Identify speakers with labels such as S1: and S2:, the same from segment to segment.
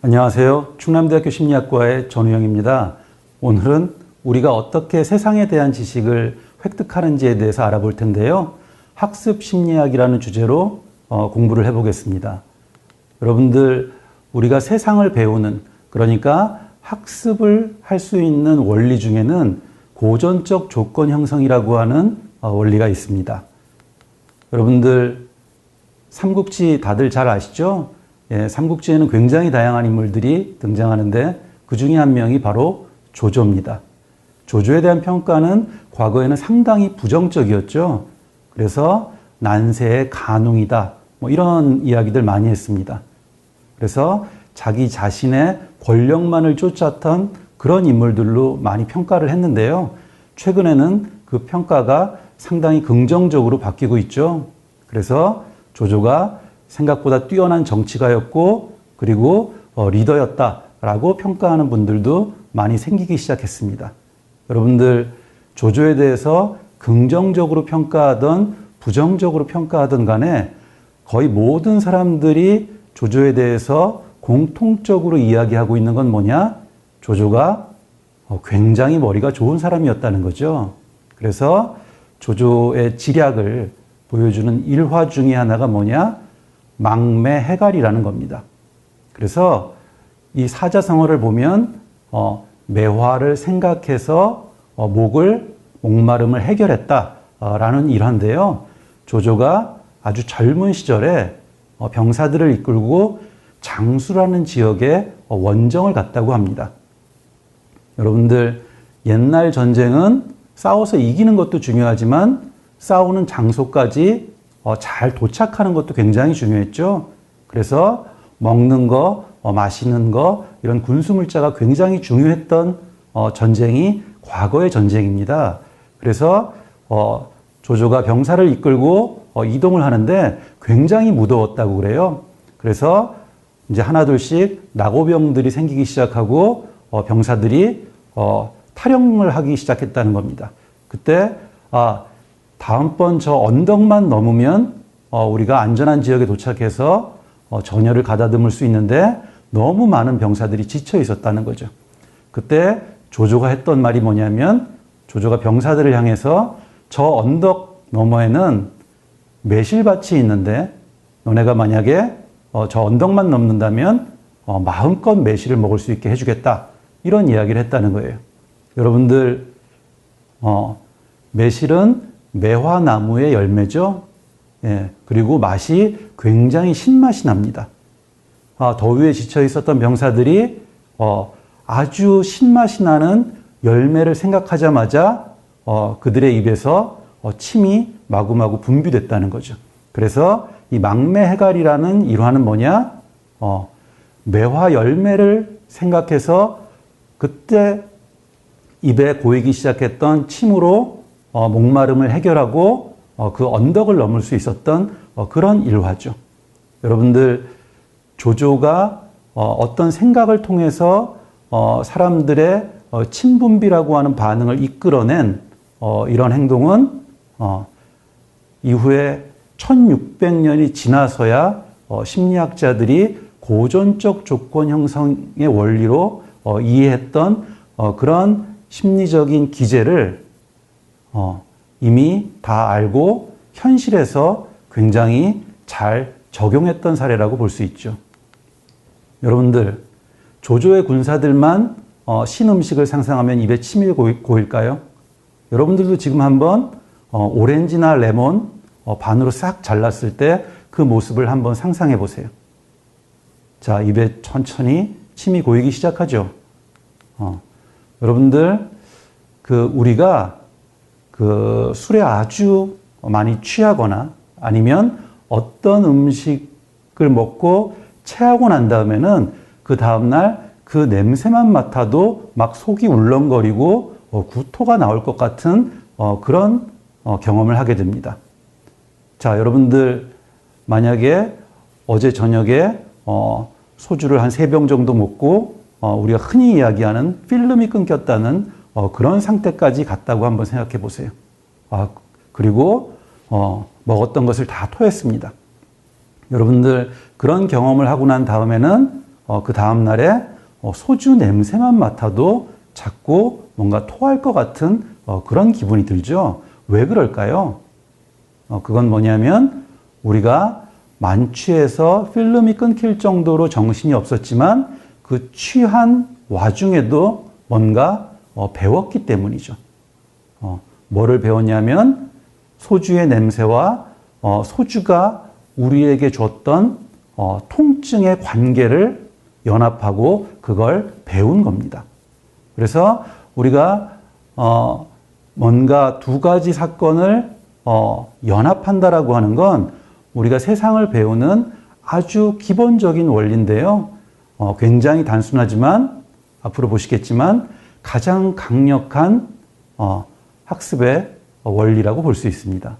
S1: 안녕하세요. 충남대학교 심리학과의 전우영입니다. 오늘은 우리가 어떻게 세상에 대한 지식을 획득하는지에 대해서 알아볼 텐데요. 학습 심리학이라는 주제로 공부를 해보겠습니다. 여러분들, 우리가 세상을 배우는, 그러니까 학습을 할 수 있는 원리 중에는 고전적 조건 형성이라고 하는 원리가 있습니다. 여러분들, 삼국지 다들 잘 아시죠? 예, 삼국지에는 굉장히 다양한 인물들이 등장하는데 그 중에 한 명이 바로 조조입니다. 조조에 대한 평가는 과거에는 상당히 부정적이었죠. 그래서 난세의 간웅이다, 이런 이야기들 많이 했습니다. 그래서 자기 자신의 권력만을 쫓았던 그런 인물들로 많이 평가를 했는데요. 최근에는 그 평가가 상당히 긍정적으로 바뀌고 있죠. 그래서 조조가 생각보다 뛰어난 정치가였고 그리고 리더였다라고 평가하는 분들도 많이 생기기 시작했습니다. 여러분들, 조조에 대해서 긍정적으로 평가하던 부정적으로 평가하던 간에 거의 모든 사람들이 조조에 대해서 공통적으로 이야기하고 있는 건 뭐냐? 조조가 굉장히 머리가 좋은 사람이었다는 거죠. 그래서 조조의 지략을 보여주는 일화 중에 하나가 뭐냐? 망매해갈이라는 겁니다. 그래서 이 사자성어를 보면 매화를 생각해서 목마름을 해결했다라는 일화인데요. 조조가 아주 젊은 시절에 병사들을 이끌고 장수라는 지역에 원정을 갔다고 합니다. 여러분들, 옛날 전쟁은 싸워서 이기는 것도 중요하지만 싸우는 장소까지 잘 도착하는 것도 굉장히 중요했죠. 그래서 먹는 거, 마시는 거, 이런 군수물자가 굉장히 중요했던 전쟁이 과거의 전쟁입니다. 그래서 조조가 병사를 이끌고 이동을 하는데 굉장히 무더웠다고 그래요. 그래서 이제 하나둘씩 낙오병들이 생기기 시작하고 병사들이 탈영을 하기 시작했다는 겁니다. 그때 다음번 저 언덕만 넘으면 우리가 안전한 지역에 도착해서 전열을 가다듬을 수 있는데 너무 많은 병사들이 지쳐 있었다는 거죠. 그때 조조가 했던 말이 뭐냐면, 조조가 병사들을 향해서 저 언덕 너머에는 매실밭이 있는데 너네가 만약에 저 언덕만 넘는다면 마음껏 매실을 먹을 수 있게 해주겠다, 이런 이야기를 했다는 거예요. 여러분들, 매실은 매화나무의 열매죠. 예, 그리고 맛이 굉장히 신맛이 납니다. 더위에 지쳐 있었던 병사들이 아주 신맛이 나는 열매를 생각하자마자 그들의 입에서 침이 마구마구 분비됐다는 거죠. 그래서 이 망매해갈이라는 일화는 뭐냐? 매화 열매를 생각해서 그때 입에 고이기 시작했던 침으로 목마름을 해결하고 그 언덕을 넘을 수 있었던 그런 일화죠. 여러분들, 조조가 어떤 생각을 통해서 사람들의 침분비라고 하는 반응을 이끌어낸 이런 행동은 이후에 1600년이 지나서야 심리학자들이 고전적 조건 형성의 원리로 이해했던 그런 심리적인 기제를 이미 다 알고 현실에서 굉장히 잘 적용했던 사례라고 볼 수 있죠. 여러분들, 조조의 군사들만 신음식을 상상하면 입에 침이 고일까요? 여러분들도 지금 한번 오렌지나 레몬 반으로 싹 잘랐을 때 그 모습을 한번 상상해 보세요. 자, 입에 천천히 침이 고이기 시작하죠. 여러분들, 우리가 술에 아주 많이 취하거나 아니면 어떤 음식을 먹고 체하고 난 다음에는 그 다음날 그 냄새만 맡아도 막 속이 울렁거리고 구토가 나올 것 같은 그런 경험을 하게 됩니다. 자, 여러분들, 만약에 어제 저녁에 소주를 한 3병 정도 먹고 우리가 흔히 이야기하는 필름이 끊겼다는 그런 상태까지 갔다고 한번 생각해 보세요. 그리고 먹었던 것을 다 토했습니다. 여러분들, 그런 경험을 하고 난 다음에는 그 다음날에 소주 냄새만 맡아도 자꾸 뭔가 토할 것 같은 그런 기분이 들죠. 왜 그럴까요? 그건 뭐냐면 우리가 만취해서 필름이 끊길 정도로 정신이 없었지만 그 취한 와중에도 뭔가 배웠기 때문이죠. 뭐를 배웠냐면 소주의 냄새와 소주가 우리에게 줬던 통증의 관계를 연합하고 그걸 배운 겁니다. 그래서 우리가 뭔가 두 가지 사건을 연합한다라고 하는 건 우리가 세상을 배우는 아주 기본적인 원리인데요. 굉장히 단순하지만 앞으로 보시겠지만 가장 강력한 학습의 원리라고 볼 수 있습니다.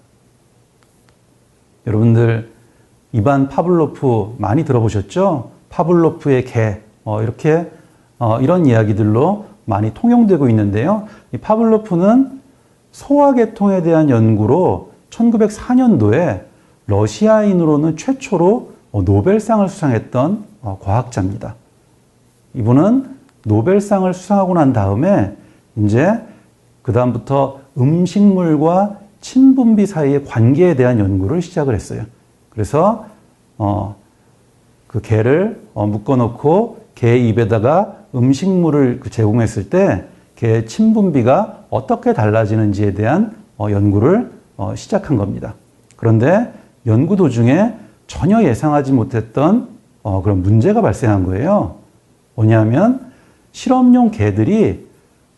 S1: 여러분들 이반 파블로프 많이 들어보셨죠? 파블로프의 개 이렇게 이런 이야기들로 많이 통용되고 있는데요. 이 파블로프는 소화계통에 대한 연구로 1904년도에 러시아인으로는 최초로 노벨상을 수상했던 과학자입니다. 이분은 노벨상을 수상하고 난 다음에 이제 그 다음부터 음식물과 침분비 사이의 관계에 대한 연구를 시작을 했어요. 그래서 그 개를 묶어놓고 개 입에다가 음식물을 제공했을 때 개의 침분비가 어떻게 달라지는지에 대한 연구를 시작한 겁니다. 그런데 연구 도중에 전혀 예상하지 못했던 그런 문제가 발생한 거예요. 뭐냐면 실험용 개들이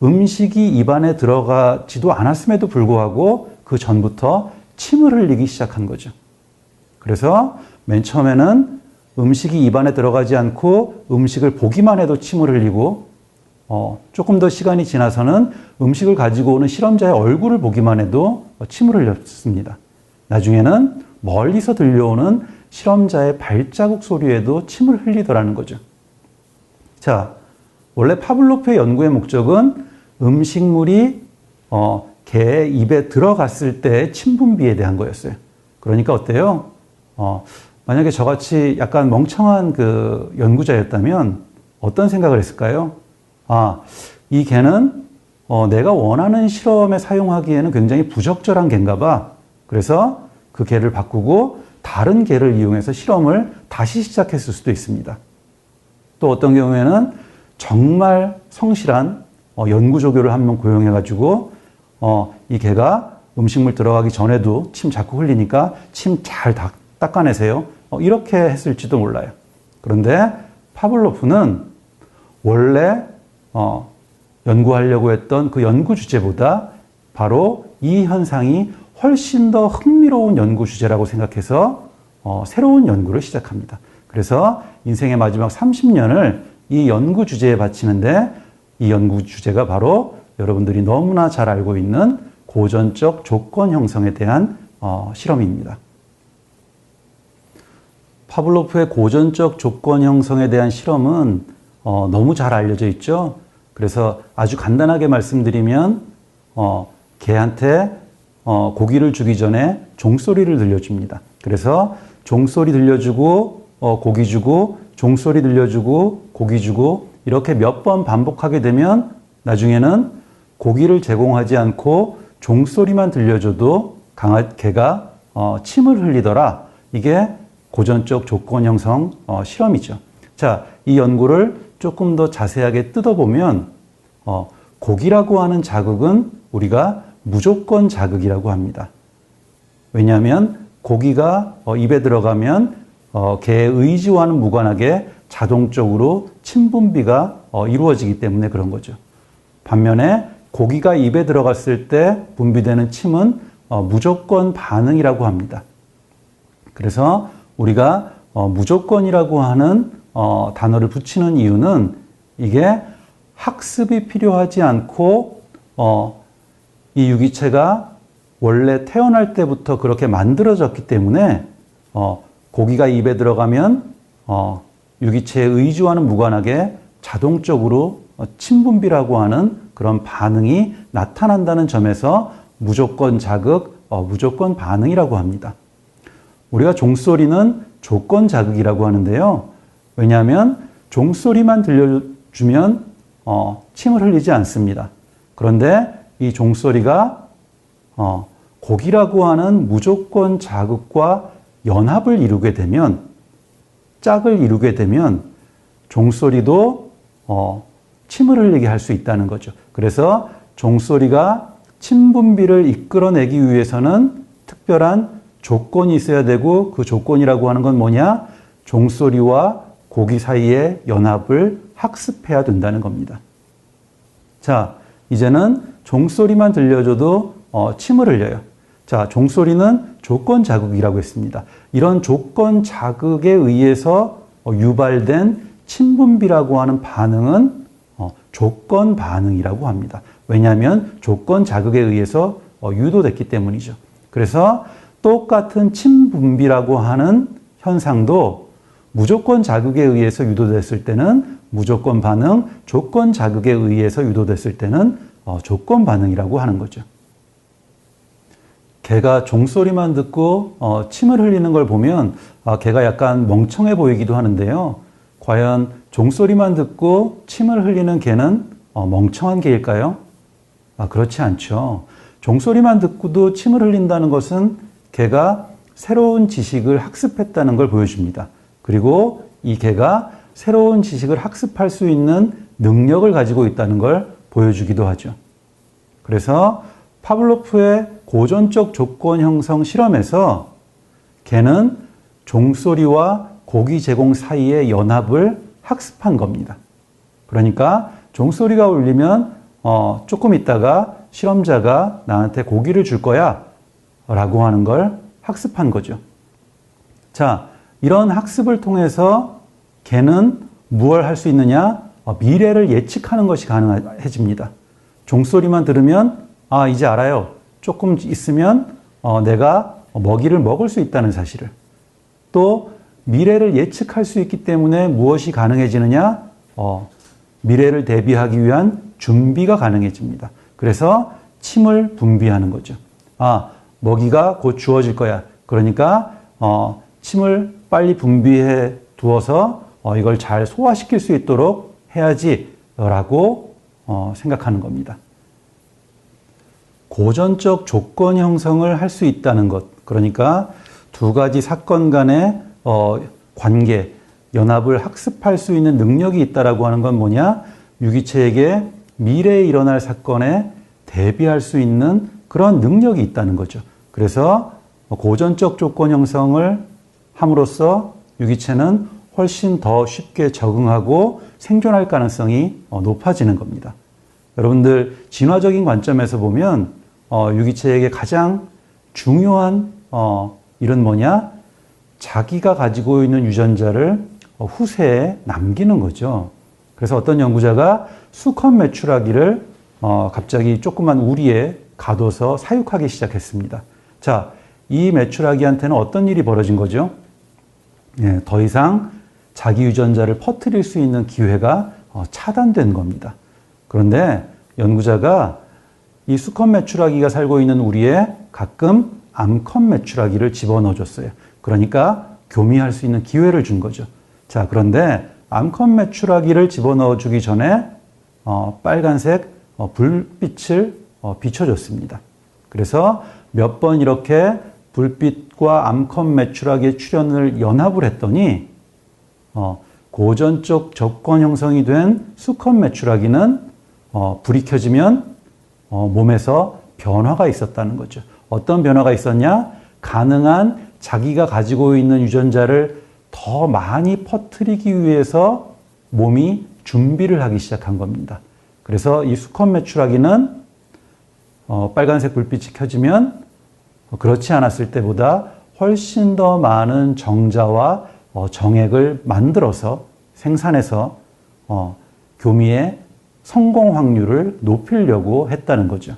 S1: 음식이 입안에 들어가지도 않았음에도 불구하고 그 전부터 침을 흘리기 시작한 거죠. 그래서 맨 처음에는 음식이 입안에 들어가지 않고 음식을 보기만 해도 침을 흘리고 조금 더 시간이 지나서는 음식을 가지고 오는 실험자의 얼굴을 보기만 해도 침을 흘렸습니다. 나중에는 멀리서 들려오는 실험자의 발자국 소리에도 침을 흘리더라는 거죠. 자, 원래 파블로프의 연구의 목적은 음식물이 개의 입에 들어갔을 때의 침분비에 대한 거였어요. 그러니까 어때요? 만약에 저같이 약간 멍청한 그 연구자였다면 어떤 생각을 했을까요? 이 개는 내가 원하는 실험에 사용하기에는 굉장히 부적절한 개인가 봐. 그래서 그 개를 바꾸고 다른 개를 이용해서 실험을 다시 시작했을 수도 있습니다. 또 어떤 경우에는 정말 성실한 연구 조교를 한 명 고용해가지고 이 개가 음식물 들어가기 전에도 침 자꾸 흘리니까 침 잘 닦아내세요. 이렇게 했을지도 몰라요. 그런데 파블로프는 원래 연구하려고 했던 그 연구 주제보다 바로 이 현상이 훨씬 더 흥미로운 연구 주제라고 생각해서 새로운 연구를 시작합니다. 그래서 인생의 마지막 30년을 이 연구 주제에 바치는데 이 연구 주제가 바로 여러분들이 너무나 잘 알고 있는 고전적 조건 형성에 대한 실험입니다. 파블로프의 고전적 조건 형성에 대한 실험은 너무 잘 알려져 있죠. 그래서 아주 간단하게 말씀드리면 개한테 고기를 주기 전에 종소리를 들려줍니다. 그래서 종소리 들려주고 고기 주고 종소리 들려주고 고기 주고 이렇게 몇 번 반복하게 되면 나중에는 고기를 제공하지 않고 종소리만 들려줘도 개가 침을 흘리더라. 이게 고전적 조건 형성 실험이죠. 자, 이 연구를 조금 더 자세하게 뜯어보면 고기라고 하는 자극은 우리가 무조건 자극이라고 합니다. 왜냐하면 고기가 입에 들어가면 개의 의지와는 무관하게 자동적으로 침분비가 이루어지기 때문에 그런 거죠. 반면에 고기가 입에 들어갔을 때 분비되는 침은 무조건 반응이라고 합니다. 그래서 우리가 무조건이라고 하는 단어를 붙이는 이유는 이게 학습이 필요하지 않고 이 유기체가 원래 태어날 때부터 그렇게 만들어졌기 때문에 고기가 입에 들어가면 유기체의 의지와는 무관하게 자동적으로 침분비라고 하는 그런 반응이 나타난다는 점에서 무조건 자극, 무조건 반응이라고 합니다. 우리가 종소리는 조건 자극이라고 하는데요. 왜냐하면 종소리만 들려주면 침을 흘리지 않습니다. 그런데 이 종소리가 고기라고 하는 무조건 자극과 연합을 이루게 되면, 짝을 이루게 되면 종소리도 침을 흘리게 할 수 있다는 거죠. 그래서 종소리가 침 분비를 이끌어내기 위해서는 특별한 조건이 있어야 되고, 그 조건이라고 하는 건 뭐냐? 종소리와 고기 사이의 연합을 학습해야 된다는 겁니다. 자, 이제는 종소리만 들려줘도 침을 흘려요. 자, 종소리는 조건 자극이라고 했습니다. 이런 조건 자극에 의해서 유발된 침 분비라고 하는 반응은 조건 반응이라고 합니다. 왜냐하면 조건 자극에 의해서 유도됐기 때문이죠. 그래서 똑같은 침 분비라고 하는 현상도 무조건 자극에 의해서 유도됐을 때는 무조건 반응, 조건 자극에 의해서 유도됐을 때는 조건 반응이라고 하는 거죠. 개가 종소리만 듣고 침을 흘리는 걸 보면 개가 약간 멍청해 보이기도 하는데요. 과연 종소리만 듣고 침을 흘리는 개는 멍청한 개일까요? 그렇지 않죠. 종소리만 듣고도 침을 흘린다는 것은 개가 새로운 지식을 학습했다는 걸 보여줍니다. 그리고 이 개가 새로운 지식을 학습할 수 있는 능력을 가지고 있다는 걸 보여주기도 하죠. 그래서 파블로프의 고전적 조건 형성 실험에서 개는 종소리와 고기 제공 사이의 연합을 학습한 겁니다. 그러니까 종소리가 울리면 조금 있다가 실험자가 나한테 고기를 줄 거야 라고 하는 걸 학습한 거죠. 자, 이런 학습을 통해서 개는 무엇을 할 수 있느냐? 미래를 예측하는 것이 가능해집니다. 종소리만 들으면 이제 알아요. 조금 있으면 내가 먹이를 먹을 수 있다는 사실을. 또 미래를 예측할 수 있기 때문에 무엇이 가능해지느냐? 미래를 대비하기 위한 준비가 가능해집니다. 그래서 침을 분비하는 거죠. 먹이가 곧 주어질 거야. 그러니까 침을 빨리 분비해 두어서 이걸 잘 소화시킬 수 있도록 해야지 라고 생각하는 겁니다. 고전적 조건 형성을 할 수 있다는 것, 그러니까 두 가지 사건 간의 관계, 연합을 학습할 수 있는 능력이 있다라고 하는 건 뭐냐? 유기체에게 미래에 일어날 사건에 대비할 수 있는 그런 능력이 있다는 거죠. 그래서 고전적 조건 형성을 함으로써 유기체는 훨씬 더 쉽게 적응하고 생존할 가능성이 높아지는 겁니다. 여러분들 진화적인 관점에서 보면 유기체에게 가장 중요한 일은 뭐냐? 자기가 가지고 있는 유전자를 후세에 남기는 거죠. 그래서 어떤 연구자가 수컷 메추라기를 갑자기 조그만 우리에 가둬서 사육하기 시작했습니다. 자, 이 메추라기한테는 어떤 일이 벌어진 거죠? 더 이상 자기 유전자를 퍼뜨릴 수 있는 기회가 차단된 겁니다. 그런데 연구자가 이 수컷 메추라기가 살고 있는 우리에 가끔 암컷 메추라기를 집어넣어 줬어요. 그러니까 교미할 수 있는 기회를 준 거죠. 자, 그런데 암컷 메추라기를 집어넣어 주기 전에 빨간색 불빛을 비춰줬습니다. 그래서 몇 번 이렇게 불빛과 암컷 메추라기의 출현을 연합을 했더니 고전적 조건 형성이 된 수컷 메추라기는 불이 켜지면 몸에서 변화가 있었다는 거죠. 어떤 변화가 있었냐? 가능한 자기가 가지고 있는 유전자를 더 많이 퍼뜨리기 위해서 몸이 준비를 하기 시작한 겁니다. 그래서 이 수컷 메추라기는 빨간색 불빛이 켜지면 그렇지 않았을 때보다 훨씬 더 많은 정자와 정액을 만들어서 생산해서 교미의 성공 확률을 높이려고 했다는 거죠.